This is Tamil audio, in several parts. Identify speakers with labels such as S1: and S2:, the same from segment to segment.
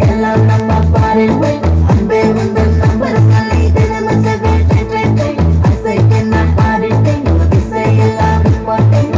S1: எல்லாம் நம்ம பாரு அன்பே வந்து நம்பர் சொல்லி தினமும் அசைக்கு நான் பாடிட்டேன் திசை எல்லாம் போட்டேன்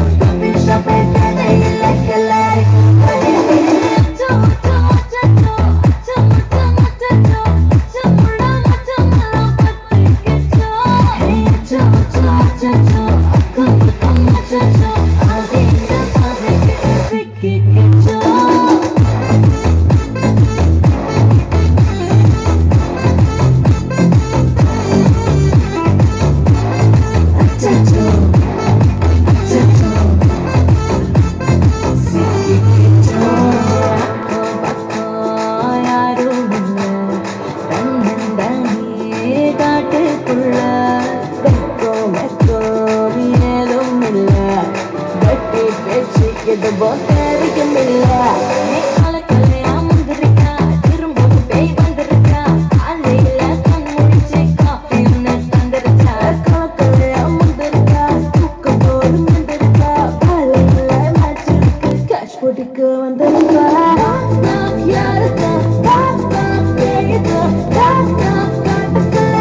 S1: இது போத்தரிக்கும் இல்ல கலக்கலையா முந்திருக்கா திரும்ப பேய் வந்திருக்கா அலையில கண் முடிச்சு காப்பி ஒன்று தந்திருக்கா கலக்கலையா முந்திருக்கா தூக்க போது முந்திருக்கா அலையில மாச்சிருக்கு கேஷ் போட்டிக்கு வந்திருக்கா யாருக்கா பேயுதா காட்டுக்குள்ள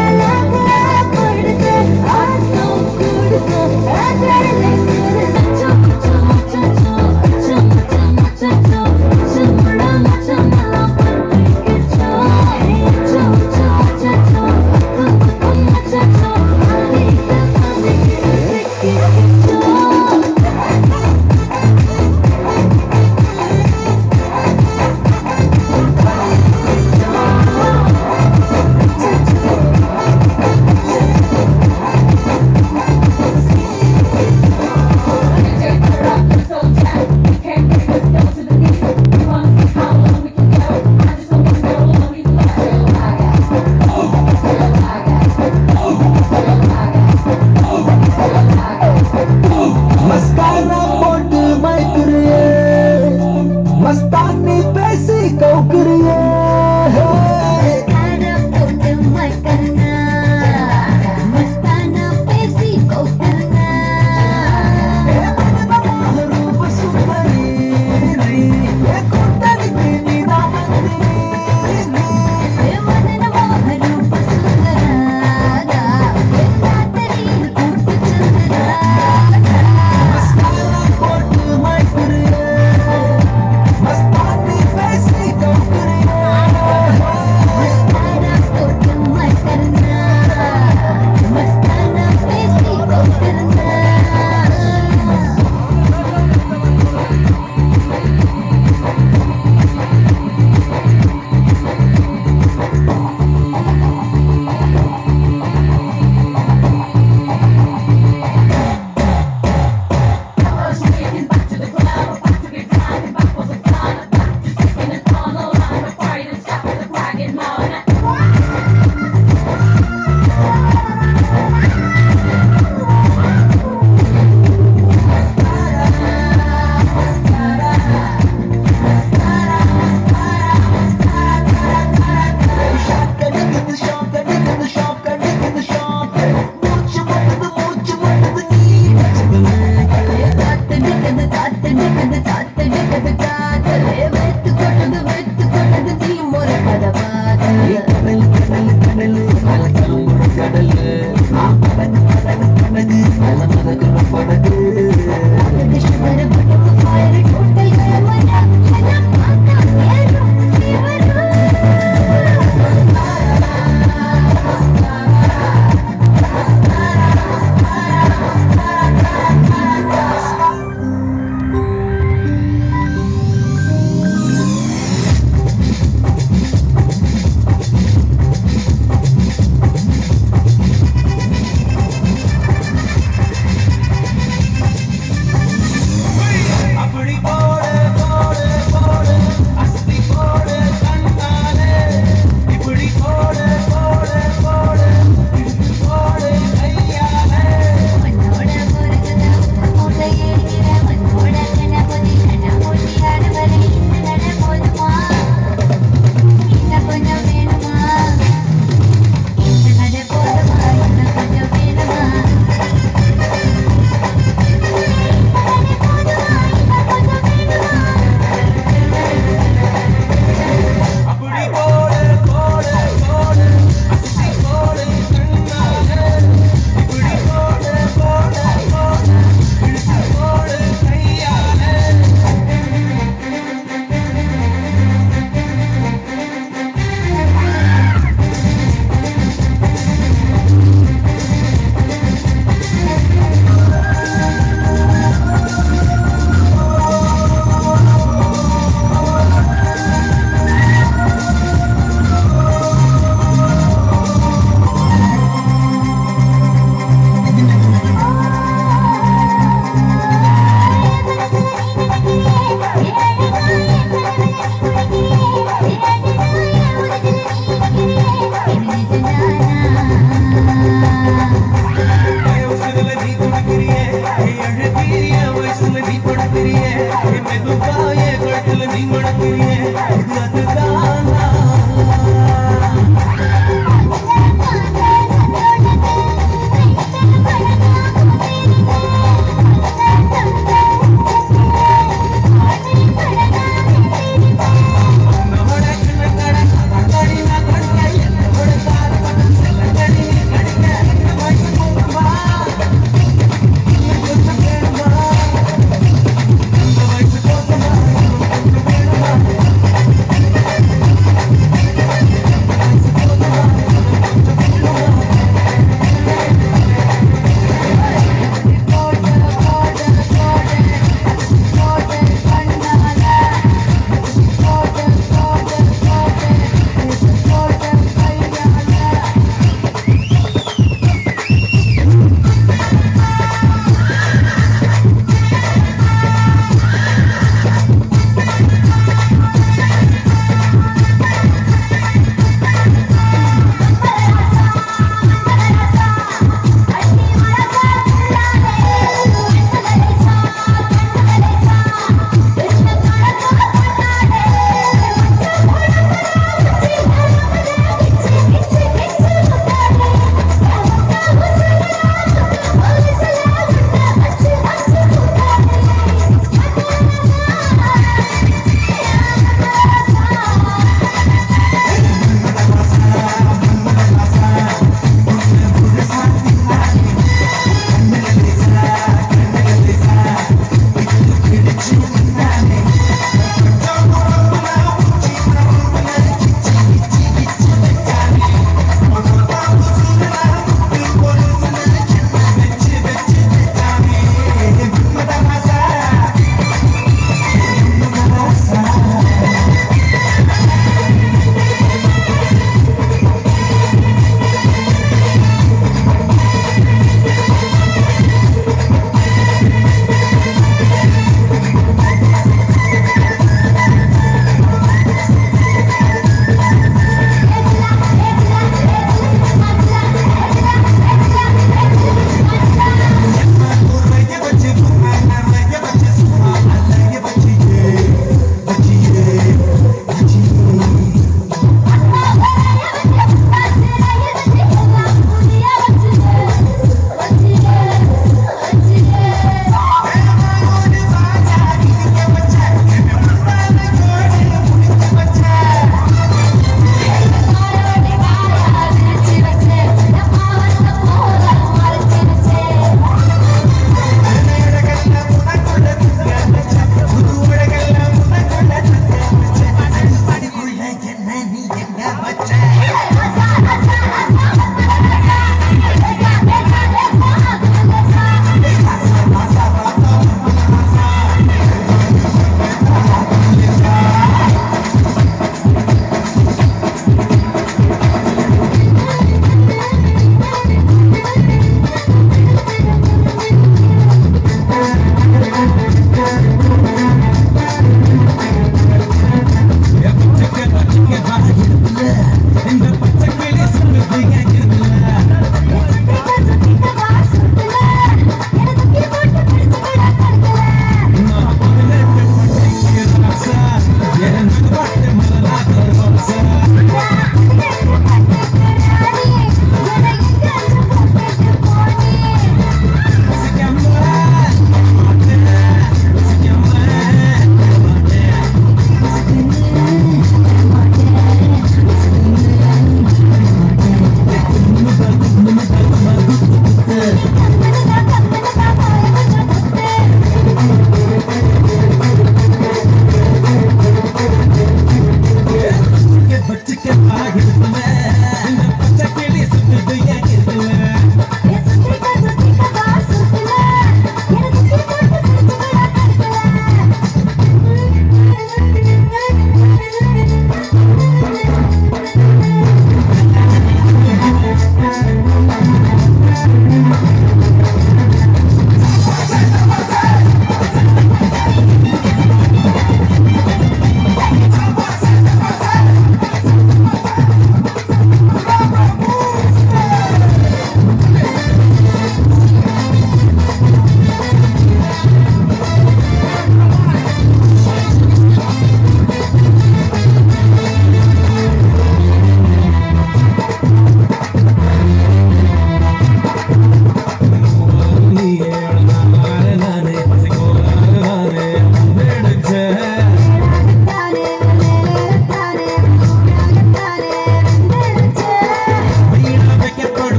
S2: மெதுவாயே கழுத்துல நீ மணக்கிறியே அதுதான்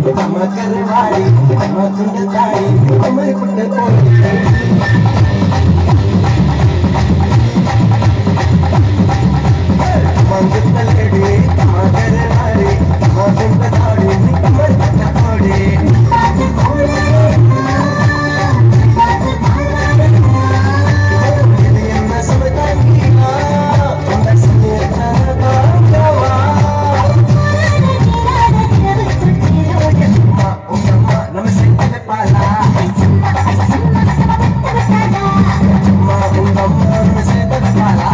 S2: அம்மா கருவாடி அம்மா குண்டு தாடி அம்மா குண்டு போய் மங்குத்தலடி அம்மா கருவாடி அம்மா குண்டு தாடி அம்மா குண்டு போடி இது என்ன சுமதாங்கியா அந்த சுமதாங்கவா அம்மா நம்ம செஞ்சல பாலா அம்மா நம்ம செஞ்சல பாலா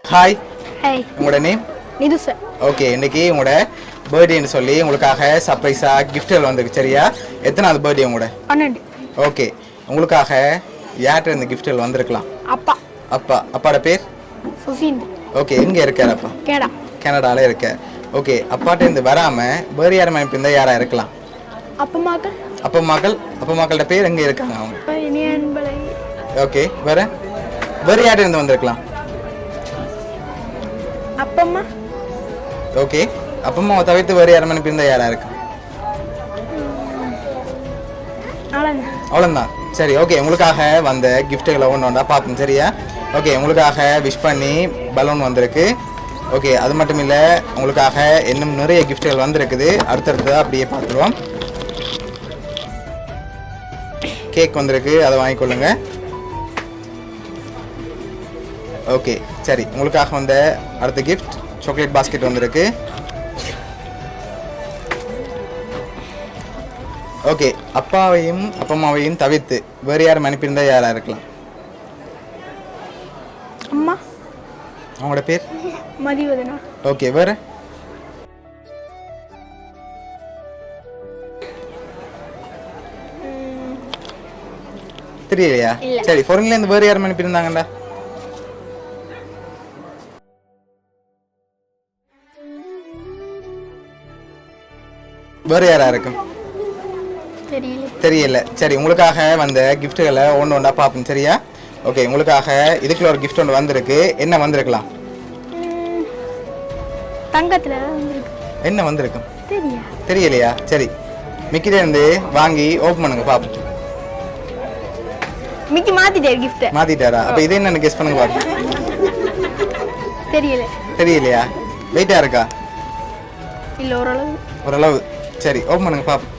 S3: ஹாய்,
S4: ஹாய்,
S3: உங்களோட நேம்?
S4: நிது சார்.
S3: ஓகே, இன்னைக்கு உங்களோட பர்த்டேன்னு சொல்லி உங்களுக்காக சர்ப்ரைஸா கிஃப்ட்கள் வந்திருக்கு. சரியா? எத்தனாவது பர்த்டே உங்களோட?
S4: 12.
S3: ஓகே, உங்களுக்காக யார்கிட்ட இந்த கிஃப்ட்கள் வந்திருக்கலாம்?
S4: அப்பா.
S3: அப்பாவோட பேர்?
S4: சுசீந்த்.
S3: ஓகே, எங்க இருக்கார் அப்பா? கனடால இருக்க. ஓகே, அப்பாட்ட இருந்து வராம வேறு யாரும் அனுப்பியிருந்தா யாரா இருக்கலாம்? அப்பா மகளோட பேர் எங்க இருக்காங்க அவங்க? ஓகே, வேற யார்கிட்ட இருந்து வந்திருக்கலாம்?
S4: அப்பம்மா.
S3: ஓகே, அப்பம்மாவை தவிர்த்து வேறு யாரும் அனுப்பியிருந்தா யாரா இருக்கு? அவ்வளோதான். சரி, ஓகே, உங்களுக்காக வந்த கிஃப்ட்டுகளை ஒன்றா பார்ப்போம். சரியா? ஓகே, உங்களுக்காக விஷ் பண்ணி பலூன் வந்திருக்கு. ஓகே, அது மட்டும் இல்லை, உங்களுக்காக இன்னும் நிறைய கிஃப்ட்டுகள் வந்திருக்குது. அடுத்தடுத்து அப்படியே பார்த்துருவோம். கேக் வந்திருக்கு, அதை வாங்கிக்கொள்ளுங்க. ஓகே, சரி, உங்களுக்காக வந்த அடுத்த கிஃப்ட் சாக்லேட் பாஸ்கெட் வந்திருக்கு. ஓகே, அப்பாவையும் அப்பம்மாவையும் தவிர்த்து வேறு யாரும் அனுப்பியிருந்தா யாரா இருக்கலாம்?
S4: அம்மா.
S3: அவங்களோட பேர்?
S4: மதிவதனா.
S3: ஓகே, வேற? தெரியலையா?
S4: இல்ல.
S3: சரி ஃபாரின்ல இருந்து வேற யாரும் அனுப்பியிருந்தாங்கடா? வேற யாரா இருக்கும்?
S4: தெரியல.
S3: தெரியல. சரி உங்களுக்காக வந்த கிஃப்ட்டுகளை ஒன்று ஒன்றா பார்ப்போம் சரியா? ஓகே உங்களுக்காக இதுக்குள்ள ஒரு கிஃப்ட் ஒன்று வந்திருக்கு. என்ன வந்திருக்கலாம்?
S4: தங்கத்துல வந்திருக்கு.
S3: என்ன வந்திருக்கும்?
S4: தெரியா?
S3: தெரியலையா? சரி மிக்கிட்ட இருந்து வாங்கி ஓப்பன் பண்ணுங்க பார்ப்போம்.
S4: மிக்கி மாத்திட்டாரு கிஃப்ட்.
S3: மாத்திட்டாரா? அப்ப இது என்னன்னு கெஸ் பண்ணுங்க பார்ப்போம்.
S4: தெரியல.
S3: தெரியலையா? வெயிட்டா இருக்கா?
S4: இல்ல ஓரளவு.
S3: ஓரளவு. சரி ஓப்பன் பண்ணுங்க பார்ப்போம்.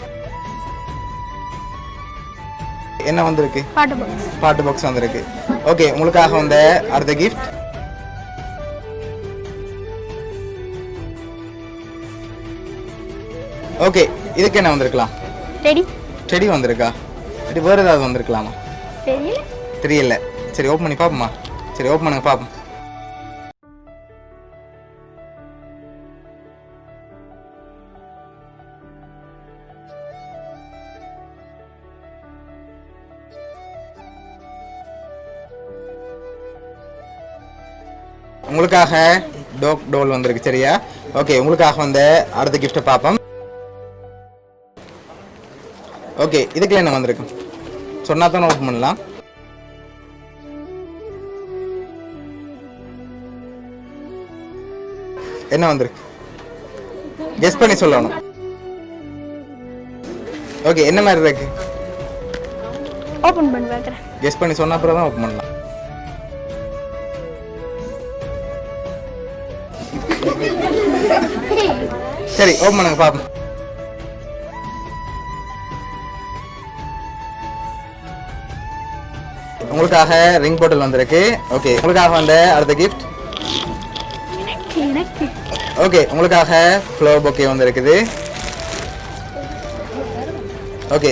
S3: என்ன வந்திருக்கு?
S4: பாட்டு பாக்ஸ்.
S3: பாட்டு பாக்ஸ் வந்திருக்கு. ஓகே உங்களுக்காக வந்த அடுத்த கிஃப்ட் ஓகே இதுக்கு என்ன வந்திருக்கலாம்?
S4: டெடி.
S3: செடி வந்திருக்கா? இது வேற ஏதாவது வந்திருக்கலாமா?
S4: தெரியல.
S3: தெரியல. சரி ஓப்பன் பண்ணி பார்ப்போமா? சரி ஓப்பன் பண்ணுங்க பார்ப்போம். உங்களுக்காக டாக் டோல் வந்திருக்கு சரியா? ஓகே உங்களுக்காக வந்த அடுத்த கிஃப்ட்டை பார்ப்போம். ஓகே இதுக்குள்ள என்ன வந்திருக்கு? சொன்னா தான் ஓப்பன் பண்ணலாம். என்ன வந்திருக்கு? கெஸ் பண்ணி சொல்லணும். ஓகே என்ன மாதிரி இருக்கு?
S4: ஓபன் பண்ணி பார்க்கறேன்.
S3: கெஸ் பண்ணி சொன்ன அப்புறம் தான் ஓப்பன் பண்ணலாம். சரி ஓப்பன் பண்ணுங்க பாப்போம். உங்களுக்காக ரிங் பாட்டில் வந்திருக்கு. ஓகே உங்களுக்காக வந்த அடுத்த கிஃப்ட்
S4: எனக்கு
S3: ஓகே உங்களுக்காக ஃப்ளவர் பொக்கே வந்திருக்குது. ஓகே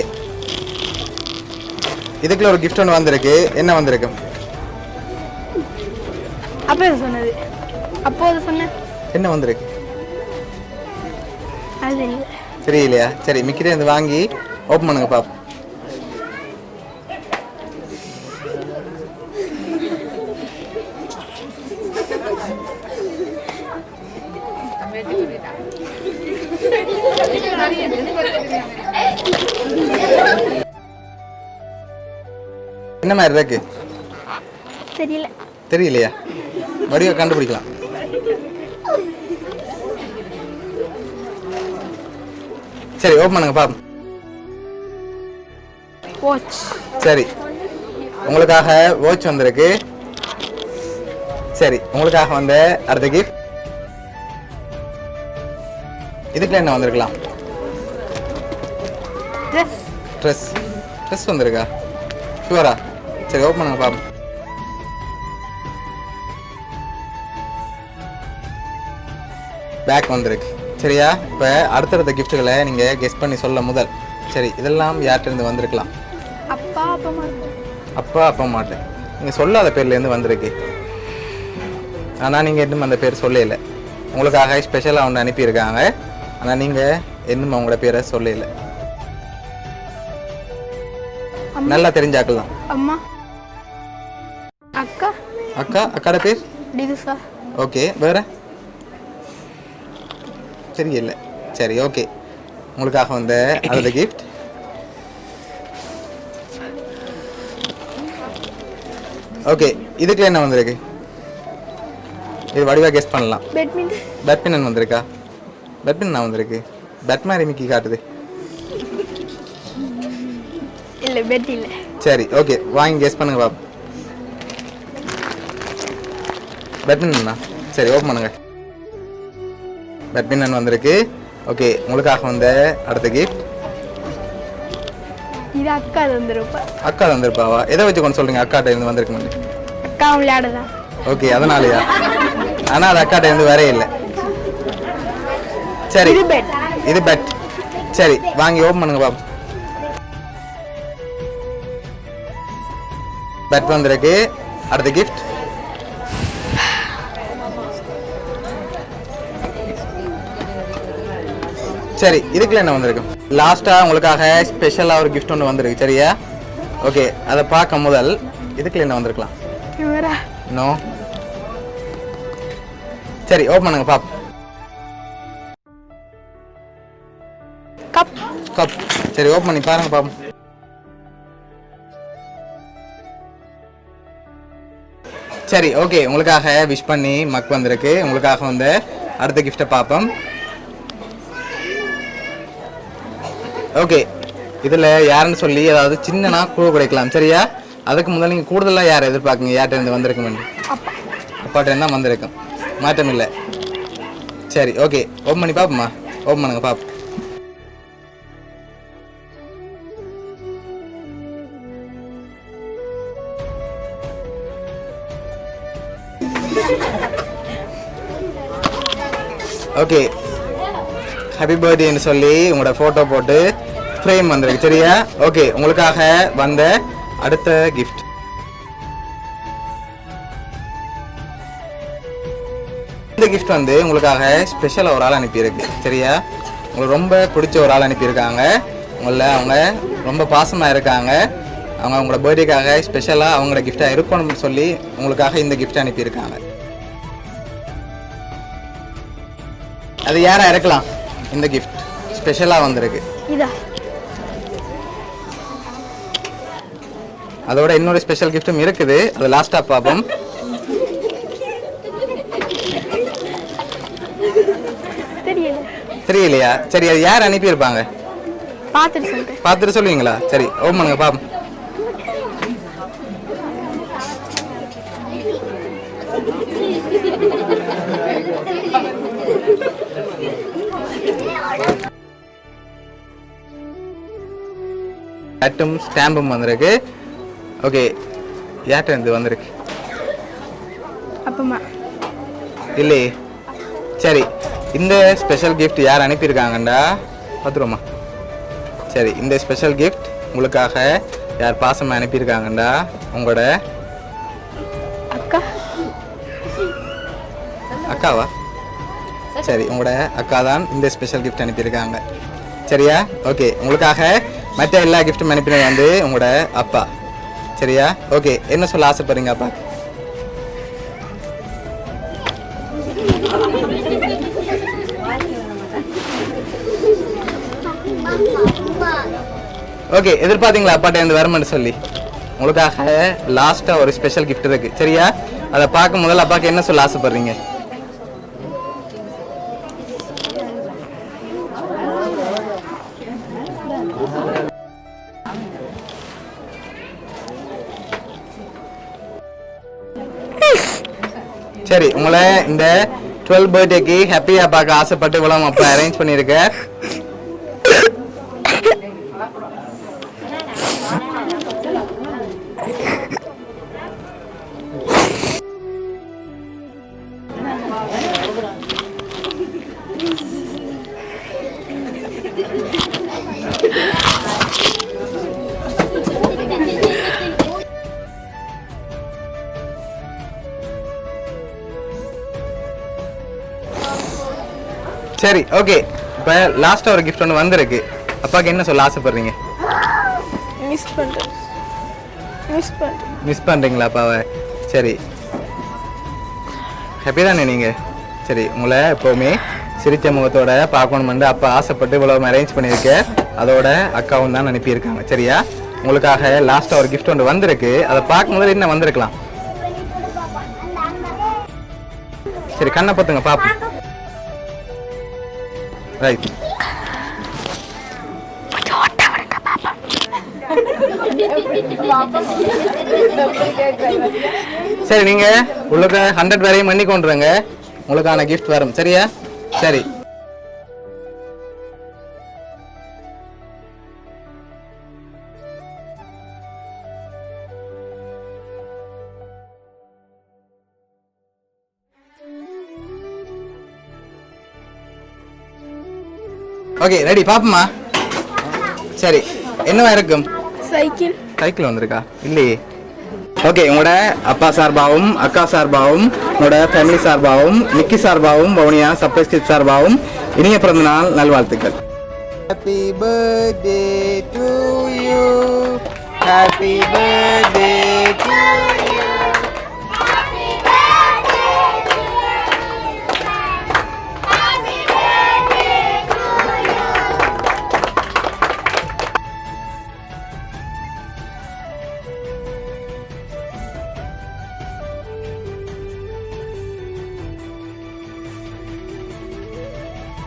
S3: இதுக்குள்ள ஒரு கிஃப்ட் ஒன்று வந்திருக்கு. என்ன வந்திருக்கு?
S4: அப்போ சொன்னது. அப்போது சொன்னேன்.
S3: என்ன வந்திருக்கு?
S4: அது தெரியல.
S3: தெரியலையா? சரி மிக்கிட்டே இருந்து வாங்கி ஓப்பன் பண்ணுங்க பாப்போம். என்ன மாதிரி இருக்கு?
S4: தெரியல.
S3: தெரியலையா? வடிவ கண்டுபிடிக்கலாம். சரி ஓப்பன் பண்ணுங்க பாப்போம்.
S4: வாட்ச்.
S3: சரி உங்களுக்காக வாட்ச் வந்திருக்கு. சரி உங்களுக்காக வந்த அடுத்த கிஃப்ட் இதுக்குள்ள என்ன வந்திருக்கலாம்?
S4: ட்ரெஸ்.
S3: ட்ரெஸ். ட்ரெஸ் வந்திருக்கா? ஷுவரா? சரி ஓப்பன் பண்ணுங்க பாப்போம். பேக் வந்திருக்கு சரியா? இப்போ அடுத்தடுத்த கிஃப்ட்டுகளை நீங்கள் கெஸ் பண்ணி சொல்ல முதல். சரி இதெல்லாம் யார்கிட்ட இருந்து வந்திருக்கலாம்?
S4: அப்பா அப்பா மாட்டேன்.
S3: அப்பா அப்பா மாட்டேன் நீங்கள் சொல்லாத பேர்லேருந்து வந்திருக்கு. ஆனால் நீங்கள் இன்னும் அந்த பேர் சொல்லலை. உங்களுக்காக ஸ்பெஷலாக ஒன்று அனுப்பியிருக்காங்க. ஆனால் நீங்கள் இன்னும் அவங்களோட பேரை சொல்லலை. நல்லா தெரிஞ்சாக்கலாம்.
S4: அம்மா. அக்கா.
S3: அக்கா. அக்காட பேர்?
S4: டிதுசா.
S3: ஓகே வேற? தெரியல. சரி ஓகே உங்களுக்காக வந்த அடுத்த கிஃப்ட் ஓகே இதுக்குள்ள என்ன வந்திருக்கு? இது வடிவா கெஸ் பண்ணலாம்.
S4: பேட்மிண்டன்.
S3: பேட்மிண்டன் வந்திருக்கா? பேட்மிண்டன் வந்திருக்கு. பேட் மாதிரி மிக்கி காட்டுது.
S4: இல்ல பேட் இல்ல.
S3: சரி ஓகே வாங்கி கெஸ் பண்ணுங்க பாப்போம். பேட்மிண்டனா? சரி ஓப்பன் பண்ணுங்க. பேட்மிண்டன் வந்திருக்கு. ஓகே உங்களுக்காக வந்த அடுத்த கிஃப்ட்
S4: இது அக்கா வந்துருப்பா.
S3: அக்கா வந்திருப்பாவா? எதை வச்சு கொண்டு சொல்றீங்க அக்காட்ட இருந்து வந்திருக்க மாட்டேன்?
S4: அக்கா விளையாடுதா?
S3: ஓகே அதனாலயா? ஆனா அது அக்காட்ட இருந்து வரே இல்லை. சரி
S4: இது பேட்.
S3: இது பேட். சரி வாங்கி ஓப்பன் பண்ணுங்க பாப்போம். பேட் வந்திருக்கு. அடுத்த கிஃப்ட் சரி இதுக்குள்ள என்ன வந்திருக்கு? லாஸ்டா உங்களுக்காக ஸ்பெஷலா ஒரு கிஃப்ட் ஒன்று வந்திருக்கு சரியா? ஓகே, அதை பார்க்க முதல் இதுக்குள்ள என்ன வந்திருக்கலாம்?
S4: கேமரா.
S3: நோ. சரி, ஓப்பன் பண்ணுங்க பாப்.
S4: கப்.
S3: கப். சரி, ஓப்பன் பண்ணி பாருங்க பாப். சரி, ஓகே, உங்களுக்காக விஷ் பண்ணி மக் வந்திருக்கு. உங்களுக்காக வந்து அடுத்த கிஃப்டை பார்ப்போம். ஓகே, இதில் யாருன்னு சொல்லி ஏதாவது சின்னனா குழு கிடைக்கலாம். சரியா? அதுக்கு முதல்ல நீங்கள் கூடுதலாக யார் எதிர்பார்க்குங்க? யார்கிட்ட இருந்து வந்திருக்கும்? அப்பாட்ட இருந்தால் தான் வந்திருக்கும், மாற்றம் இல்லை. சரி, ஓகே, ஓப்பன் பண்ணி பார்ப்போம்மா. ஓப்பன் பண்ணுங்க பாப். ஓகே, ஹாப்பி பர்த்டேன்னு சொல்லி உங்களோட ஃபோட்டோ போட்டு ஃப்ரேம் வந்திருக்கு. சரியா? ஓகே, உங்களுக்காக வந்த அடுத்த கிஃப்ட். இந்த கிஃப்ட் வந்து உங்களுக்காக ஸ்பெஷலாக ஒரு ஆள் அனுப்பியிருக்கு. சரியா? உங்களுக்கு ரொம்ப பிடிச்ச ஒரு ஆள் அனுப்பியிருக்காங்க. அவங்க ரொம்ப பாசமாக இருக்காங்க. அவங்க உங்களோட பர்த்டேக்காக ஸ்பெஷலாக அவங்களோட கிஃப்டாக இருக்கணும்னு சொல்லி உங்களுக்காக இந்த கிஃப்ட் அனுப்பியிருக்காங்க. அது யாரா இருக்கலாம்? இந்த கிஃப்ட் ஸ்பெஷலாக வந்திருக்கு. அதோட இன்னொரு ஸ்பெஷல் கிஃப்ட்டும் இருக்குது. அது லாஸ்ட்டாக பார்ப்போம். தெரியலையா? சரி, அது யார் அனுப்பியிருப்பாங்க? பார்த்துட்டு சொல்லுவீங்களா? சரி, ஓப்பன் பண்ணுங்க பாப்போம். அட்டும் ஸ்டாம்பும் வந்திருக்கு. ஓகே, யார்கிட்ட இருந்து வந்திருக்கு?
S4: அப்பமா
S3: இல்லையே. சரி, இந்த ஸ்பெஷல் கிஃப்ட் யார் அனுப்பியிருக்காங்கண்டா பார்த்துருவோமா? சரி, இந்த ஸ்பெஷல் கிஃப்ட் உங்களுக்காக யார் பாசமாக அனுப்பியிருக்காங்கண்டா உங்களோட
S4: அக்கா.
S3: அக்காவா? சரி, உங்களோட அக்கா தான் இந்த ஸ்பெஷல் கிஃப்ட் அனுப்பியிருக்காங்க. சரியா? ஓகே, உங்களுக்காக மற்ற எல்லா கிஃப்ட்டும் அனுப்பினது வந்து உங்களோட அப்பா. சரியா? ஓகே, என்ன சொல்ல ஆசைப்படுறீங்க அப்பா? ஓகே, எதிர்பார்த்தீங்களா அப்பாட்ட இருந்து வருமானு சொல்லி? உங்களுக்காக லாஸ்ட்டாக ஒரு ஸ்பெஷல் கிஃப்ட் இருக்கு. சரியா? அதை பார்க்க முதல்ல அப்பாவுக்கு என்ன சொல்ல ஆசைப்படுறீங்க? சரி, உங்களை இந்த 12th பர்த்டேக்கு ஹாப்பியா பார்க்க ஆசைப்பட்டு இவ்வளவு அப்பா அரேஞ்ச் பண்ணியிருக்கேன். சரி, ஓகே, இப்போ லாஸ்ட்டாக ஒரு கிஃப்ட் ஒன்று வந்திருக்கு. அப்பாவுக்கு என்ன சொல்ல ஆசைப்படுறீங்க? மிஸ் பண்ணுறீங்களா அப்பாவை? சரி, ஹாப்பி தானே நீங்கள்? சரி, உங்களை எப்போவுமே சிரிச்ச முகத்தோட பார்க்கணுமெண்டு அப்பா ஆசைப்பட்டு இவ்வளோ அரேஞ்ச் பண்ணியிருக்கேன். அதோட அக்காவும் தான் அனுப்பியிருக்காங்க. சரியா? உங்களுக்காக லாஸ்ட்டாக ஒரு கிஃப்ட் ஒன்று வந்திருக்கு. அதை பார்க்கும்போது என்ன வந்திருக்கலாம்? சரி, கண்ணை பார்த்துங்க பாப்போம். ரைட். சரி, நீங்க உங்களுக்கு 100 வரையும் பண்ணி கொண்டுருங்க. உங்களுக்கான கிஃப்ட் வரும். சரியா? சரி, ஓகே, ரெடி பாப்போமா? சரி, என்னவா இருக்கும்? சைக்கிள் வந்திருக்கா? இல்லையே. ஓகே, உங்களோட அப்பா சார்பாகவும் அக்கா சார்பாகவும் உங்களோட ஃபேமிலி சார்பாகவும் நிக்கி சார்பாகவும் வவுனியா சர்ப்ரைஸ் கிட்ஸ் சார்பாகவும் இனிய பிறந்த நாள் நல்வாழ்த்துக்கள். Happy birthday to you, Happy birthday to you.